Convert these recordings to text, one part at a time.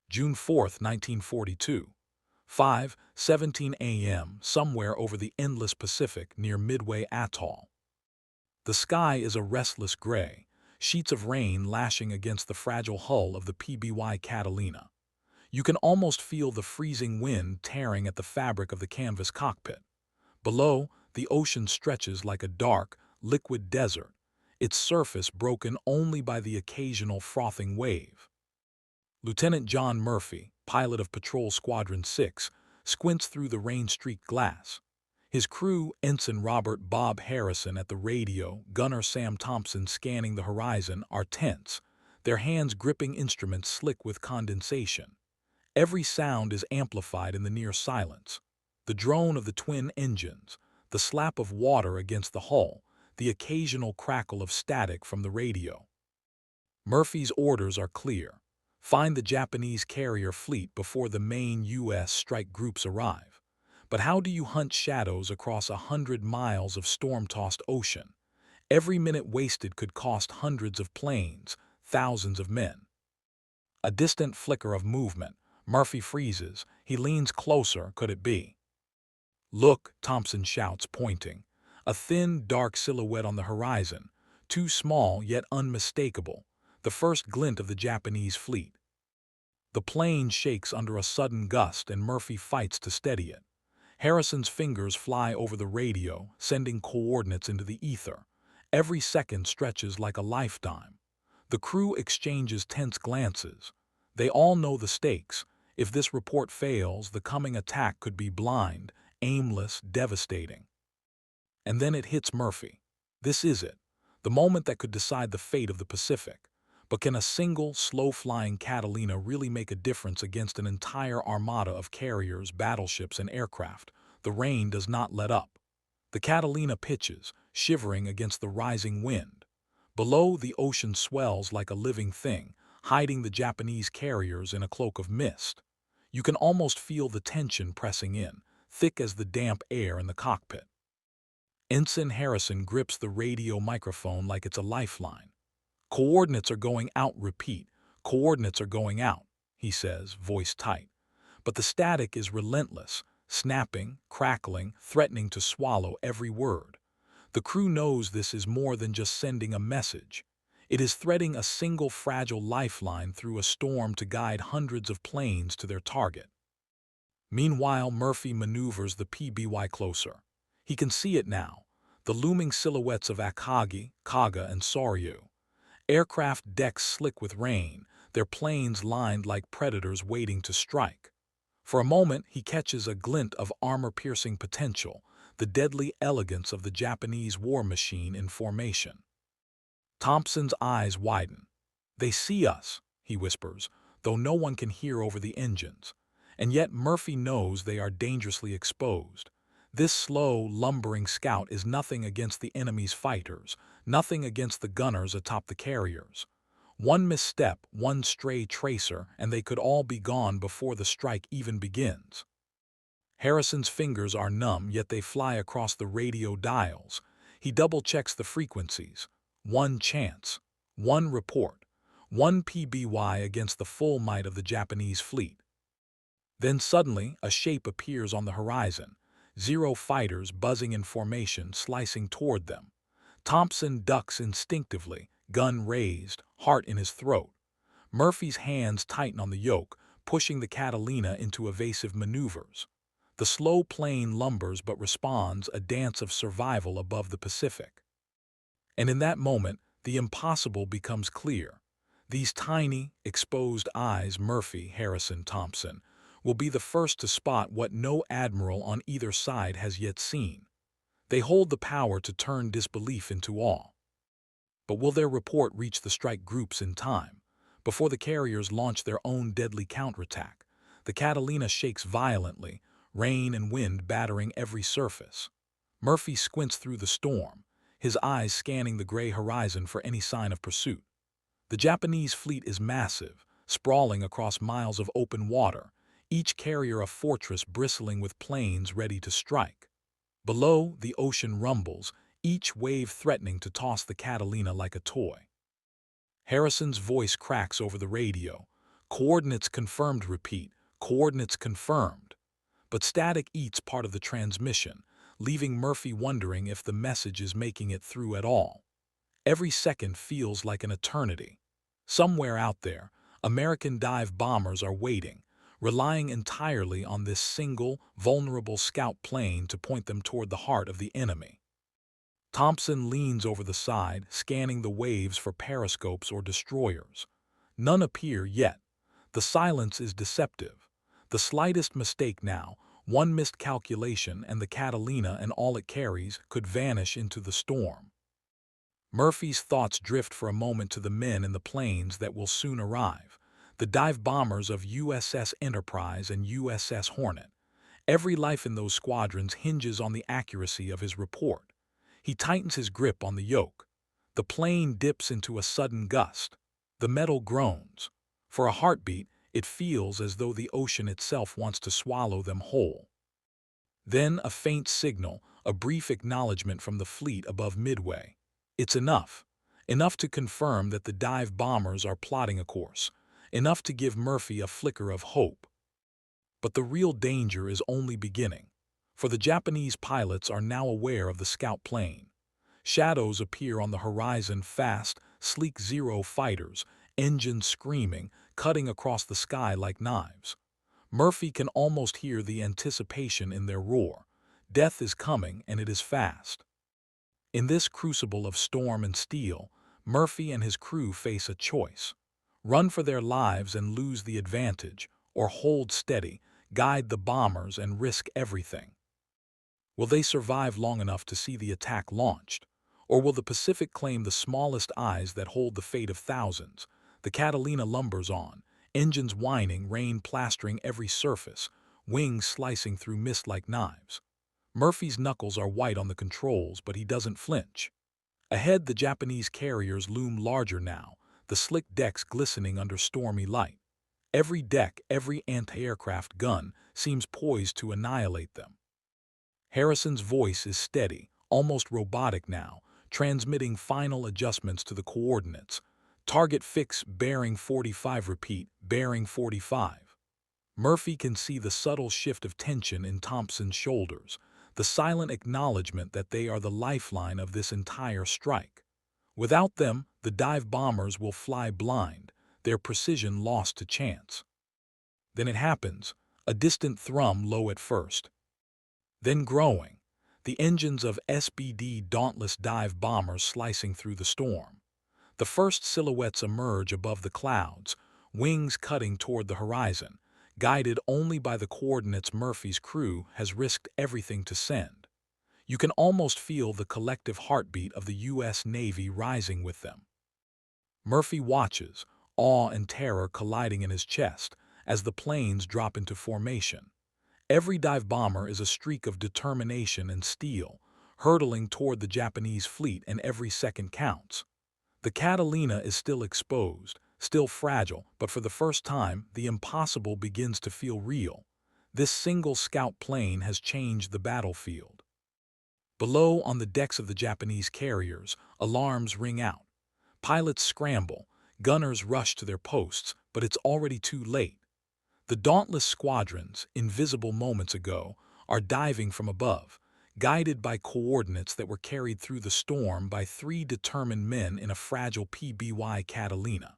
June 4, 1942. 5:17 a.m. somewhere over the endless Pacific near Midway Atoll. The sky is a restless gray, sheets of rain lashing against the fragile hull of the PBY Catalina. You can almost feel the freezing wind tearing at the fabric of the canvas cockpit. Below, the ocean stretches like a dark, liquid desert, its surface broken only by the occasional frothing wave. Lieutenant John Murphy, pilot of Patrol Squadron 6, squints through the rain-streaked glass. His crew, Ensign Robert Bob Harrison at the radio, Gunner Sam Thompson scanning the horizon, are tense, their hands gripping instruments slick with condensation. Every sound is amplified in the near silence. The drone of the twin engines, the slap of water against the hull, the occasional crackle of static from the radio. Murphy's orders are clear. Find the Japanese carrier fleet before the main U.S. strike groups arrive. But how do you hunt shadows across 100 miles of storm-tossed ocean? Every minute wasted could cost hundreds of planes, thousands of men. A distant flicker of movement. Murphy freezes. He leans closer. Could it be? "Look," Thompson shouts, pointing. A thin, dark silhouette on the horizon, too small yet unmistakable, the first glint of the Japanese fleet. The plane shakes under a sudden gust and Murphy fights to steady it. Harrison's fingers fly over the radio, sending coordinates into the ether. Every second stretches like a lifetime. The crew exchanges tense glances. They all know the stakes. If this report fails, the coming attack could be blind, aimless, devastating. And then it hits Murphy. This is it, the moment that could decide the fate of the Pacific. But can a single, slow-flying Catalina really make a difference against an entire armada of carriers, battleships, and aircraft? The rain does not let up. The Catalina pitches, shivering against the rising wind. Below, the ocean swells like a living thing, hiding the Japanese carriers in a cloak of mist. You can almost feel the tension pressing in, thick as the damp air in the cockpit. Ensign Harrison grips the radio microphone like it's a lifeline. "Coordinates are going out, repeat. Coordinates are going out," he says, voice tight. But the static is relentless, snapping, crackling, threatening to swallow every word. The crew knows this is more than just sending a message. It is threading a single fragile lifeline through a storm to guide hundreds of planes to their target. Meanwhile, Murphy maneuvers the PBY closer. He can see it now, the looming silhouettes of Akagi, Kaga, and Soryu. Aircraft decks slick with rain, their planes lined like predators waiting to strike. For a moment, he catches a glint of armor-piercing potential, the deadly elegance of the Japanese war machine in formation. Thompson's eyes widen. "They see us," he whispers, though no one can hear over the engines. And yet Murphy knows they are dangerously exposed. This slow, lumbering scout is nothing against the enemy's fighters, nothing against the gunners atop the carriers. One misstep, one stray tracer, and they could all be gone before the strike even begins. Harrison's fingers are numb, yet they fly across the radio dials. He double-checks the frequencies. One chance, one report, one PBY against the full might of the Japanese fleet. Then suddenly, a shape appears on the horizon. 0 fighters buzzing in formation, slicing toward them. Thompson ducks instinctively, gun raised, heart in his throat. Murphy's hands tighten on the yoke, pushing the Catalina into evasive maneuvers. The slow plane lumbers but responds, a dance of survival above the Pacific. And in that moment, the impossible becomes clear. These tiny, exposed eyes, Murphy, Harrison, Thompson, will be the first to spot what no admiral on either side has yet seen. They hold the power to turn disbelief into awe. But will their report reach the strike groups in time? Before the carriers launch their own deadly counterattack, the Catalina shakes violently, rain and wind battering every surface. Murphy squints through the storm, his eyes scanning the gray horizon for any sign of pursuit. The Japanese fleet is massive, sprawling across miles of open water, each carrier a fortress bristling with planes ready to strike. Below, the ocean rumbles, each wave threatening to toss the Catalina like a toy. Harrison's voice cracks over the radio. Coordinates confirmed, repeat, coordinates confirmed. But static eats part of the transmission, leaving Murphy wondering if the message is making it through at all. Every second feels like an eternity. Somewhere out there, American dive bombers are waiting, relying entirely on this single, vulnerable scout plane to point them toward the heart of the enemy. Thompson leans over the side, scanning the waves for periscopes or destroyers. None appear yet. The silence is deceptive. The slightest mistake now, one missed calculation, and the Catalina and all it carries could vanish into the storm. Murphy's thoughts drift for a moment to the men in the planes that will soon arrive, the dive bombers of USS Enterprise and USS Hornet. Every life in those squadrons hinges on the accuracy of his report. He tightens his grip on the yoke. The plane dips into a sudden gust. The metal groans. For a heartbeat, it feels as though the ocean itself wants to swallow them whole. Then a faint signal, a brief acknowledgement from the fleet above Midway. It's enough. Enough to confirm that the dive bombers are plotting a course. Enough to give Murphy a flicker of hope. But the real danger is only beginning. For the Japanese pilots are now aware of the scout plane. Shadows appear on the horizon, fast, sleek Zero fighters, engines screaming, cutting across the sky like knives. Murphy can almost hear the anticipation in their roar. Death is coming, and it is fast. In this crucible of storm and steel, Murphy and his crew face a choice. Run for their lives and lose the advantage, or hold steady, guide the bombers and risk everything. Will they survive long enough to see the attack launched? Or will the Pacific claim the smallest eyes that hold the fate of thousands? The Catalina lumbers on, engines whining, rain plastering every surface, wings slicing through mist like knives. Murphy's knuckles are white on the controls, but he doesn't flinch. Ahead, the Japanese carriers loom larger now, the slick decks glistening under stormy light. Every deck, every anti-aircraft gun seems poised to annihilate them. Harrison's voice is steady, almost robotic now, transmitting final adjustments to the coordinates. Target fix, bearing 45, repeat, bearing 45. Murphy can see the subtle shift of tension in Thompson's shoulders, the silent acknowledgement that they are the lifeline of this entire strike. Without them, the dive bombers will fly blind, their precision lost to chance. Then it happens, a distant thrum, low at first. Then growing, the engines of SBD dauntless dive bombers slicing through the storm. The first silhouettes emerge above the clouds, wings cutting toward the horizon, guided only by the coordinates Murphy's crew has risked everything to send. You can almost feel the collective heartbeat of the U.S. Navy rising with them. Murphy watches, awe and terror colliding in his chest, as the planes drop into formation. Every dive bomber is a streak of determination and steel, hurtling toward the Japanese fleet, and every second counts. The Catalina is still exposed, still fragile, but for the first time, the impossible begins to feel real. This single scout plane has changed the battlefield. Below, on the decks of the Japanese carriers, alarms ring out. Pilots scramble, gunners rush to their posts, but it's already too late. The dauntless squadrons, invisible moments ago, are diving from above, guided by coordinates that were carried through the storm by 3 determined men in a fragile PBY Catalina.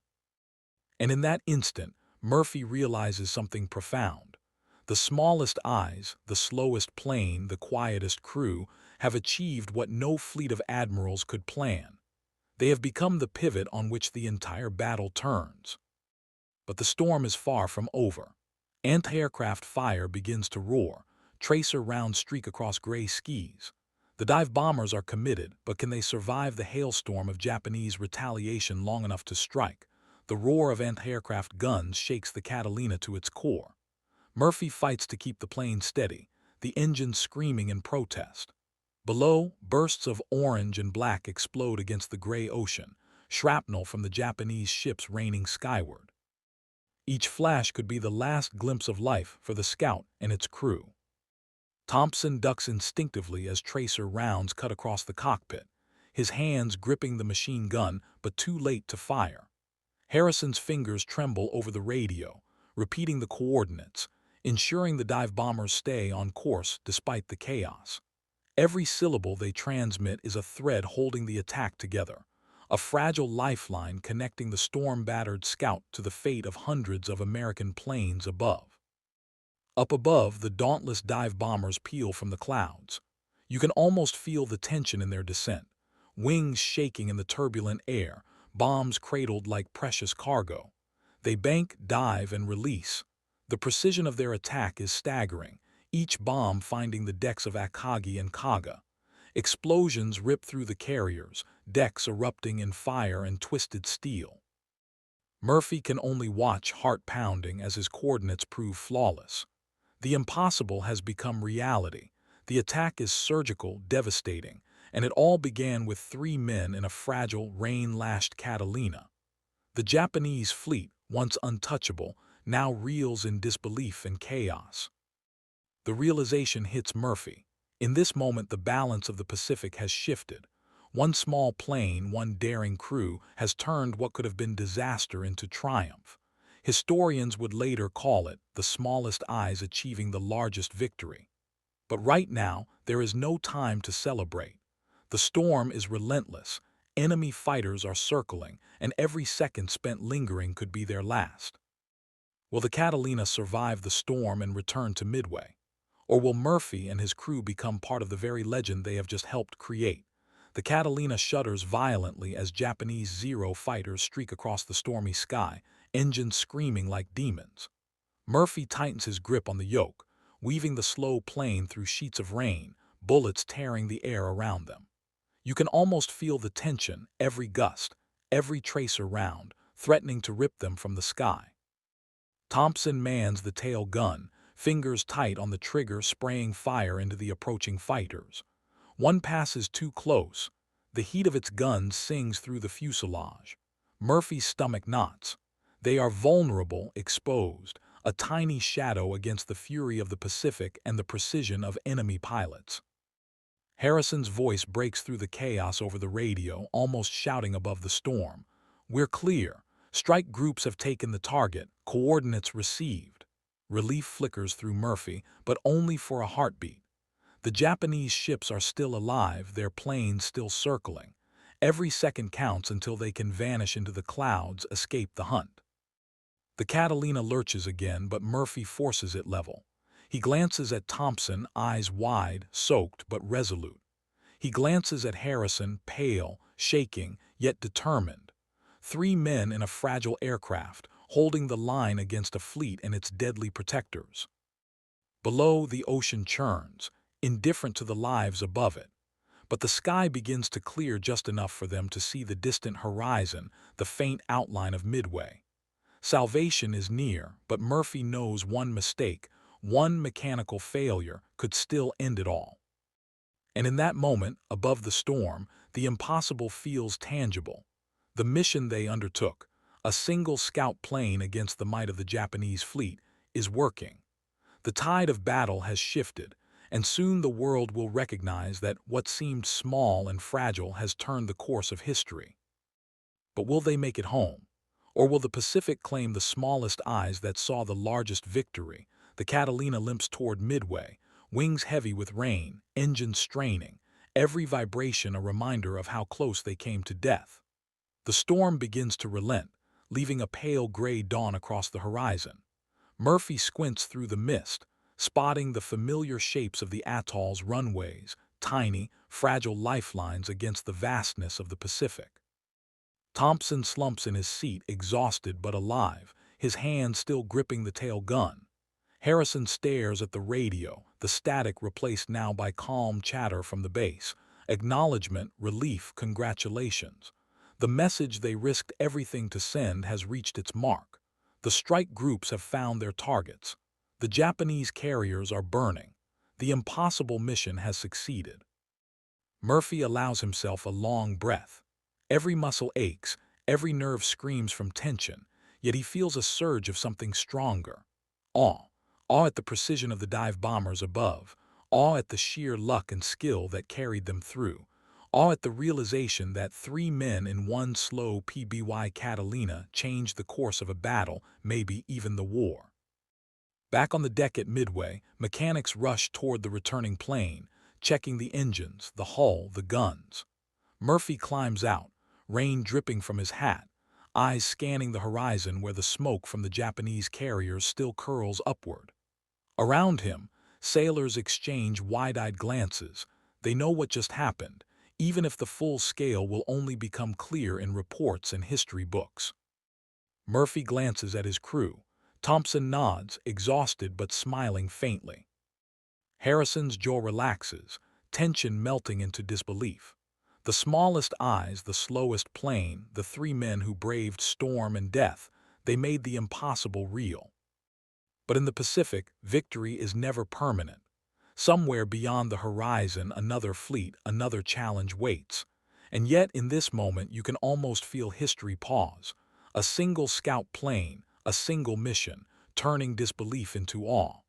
And in that instant, Murphy realizes something profound. The smallest eyes, the slowest plane, the quietest crew have achieved what no fleet of admirals could plan. They have become the pivot on which the entire battle turns. But the storm is far from over. Anti-aircraft fire begins to roar, tracer rounds streak across gray skies. The dive bombers are committed, but can they survive the hailstorm of Japanese retaliation long enough to strike? The roar of anti-aircraft guns shakes the Catalina to its core. Murphy fights to keep the plane steady, the engine screaming in protest. Below, bursts of orange and black explode against the gray ocean, shrapnel from the Japanese ships raining skyward. Each flash could be the last glimpse of life for the scout and its crew. Thompson ducks instinctively as tracer rounds cut across the cockpit, his hands gripping the machine gun, but too late to fire. Harrison's fingers tremble over the radio, repeating the coordinates, ensuring the dive bombers stay on course despite the chaos. Every syllable they transmit is a thread holding the attack together, a fragile lifeline connecting the storm-battered scout to the fate of hundreds of American planes above. Up above, the dauntless dive bombers peel from the clouds. You can almost feel the tension in their descent, wings shaking in the turbulent air, bombs cradled like precious cargo. They bank, dive, and release. The precision of their attack is staggering, each bomb finding the decks of Akagi and Kaga. Explosions rip through the carriers, decks erupting in fire and twisted steel. Murphy can only watch, heart pounding, as his coordinates prove flawless. The impossible has become reality. The attack is surgical, devastating, and it all began with 3 men in a fragile, rain-lashed Catalina. The Japanese fleet, once untouchable, now reels in disbelief and chaos. The realization hits Murphy. In this moment, the balance of the Pacific has shifted. One small plane, one daring crew, has turned what could have been disaster into triumph. Historians would later call it the smallest eyes achieving the largest victory. But right now, there is no time to celebrate. The storm is relentless. Enemy fighters are circling, and every second spent lingering could be their last. Will the Catalina survive the storm and return to Midway? Or will Murphy and his crew become part of the very legend they have just helped create? The Catalina shudders violently as Japanese Zero fighters streak across the stormy sky, engines screaming like demons. Murphy tightens his grip on the yoke, weaving the slow plane through sheets of rain, bullets tearing the air around them. You can almost feel the tension, every gust, every tracer round, threatening to rip them from the sky. Thompson mans the tail gun, fingers tight on the trigger, spraying fire into the approaching fighters. One passes too close. The heat of its gun sings through the fuselage. Murphy's stomach knots. They are vulnerable, exposed, a tiny shadow against the fury of the Pacific and the precision of enemy pilots. Harrison's voice breaks through the chaos over the radio, almost shouting above the storm. "We're clear. Strike groups have taken the target. Coordinates received." Relief flickers through Murphy, but only for a heartbeat. The Japanese ships are still alive, their planes still circling. Every second counts until they can vanish into the clouds, escape the hunt. The Catalina lurches again, but Murphy forces it level. He glances at Thompson, eyes wide, soaked but resolute. He glances at Harrison, pale, shaking, yet determined. 3 men in a fragile aircraft, holding the line against a fleet and its deadly protectors. Below, the ocean churns, indifferent to the lives above it. But the sky begins to clear just enough for them to see the distant horizon, the faint outline of Midway. Salvation is near, but Murphy knows one mistake, one mechanical failure, could still end it all. And in that moment, above the storm, the impossible feels tangible. The mission they undertook, a single scout plane against the might of the Japanese fleet, is working. The tide of battle has shifted, and soon the world will recognize that what seemed small and fragile has turned the course of history. But will they make it home? Or will the Pacific claim the smallest eyes that saw the largest victory? The Catalina limps toward Midway, wings heavy with rain, engines straining, every vibration a reminder of how close they came to death. The storm begins to relent, leaving a pale gray dawn across the horizon. Murphy squints through the mist, spotting the familiar shapes of the atoll's runways, tiny, fragile lifelines against the vastness of the Pacific. Thompson slumps in his seat, exhausted but alive, his hand still gripping the tail gun. Harrison stares at the radio, the static replaced now by calm chatter from the base. Acknowledgement, relief, congratulations. The message they risked everything to send has reached its mark. The strike groups have found their targets. The Japanese carriers are burning. The impossible mission has succeeded. Murphy allows himself a long breath. Every muscle aches, every nerve screams from tension, yet he feels a surge of something stronger. Awe. Awe at the precision of the dive bombers above, awe at the sheer luck and skill that carried them through, Awe at the realization that 3 men in one slow PBY Catalina changed the course of a battle, maybe even the war. Back on the deck at Midway, mechanics rush toward the returning plane, checking the engines, the hull, the guns. Murphy climbs out, rain dripping from his hat, eyes scanning the horizon where the smoke from the Japanese carriers still curls upward. Around him, sailors exchange wide-eyed glances. They know what just happened, even if the full scale will only become clear in reports and history books. Murphy glances at his crew. Thompson nods, exhausted but smiling faintly. Harrison's jaw relaxes, tension melting into disbelief. The smallest eyes, the slowest plane, the 3 men who braved storm and death, they made the impossible real. But in the Pacific, victory is never permanent. Somewhere beyond the horizon, another fleet, another challenge waits. And yet, in this moment, you can almost feel history pause. A single scout plane, a single mission, turning disbelief into awe.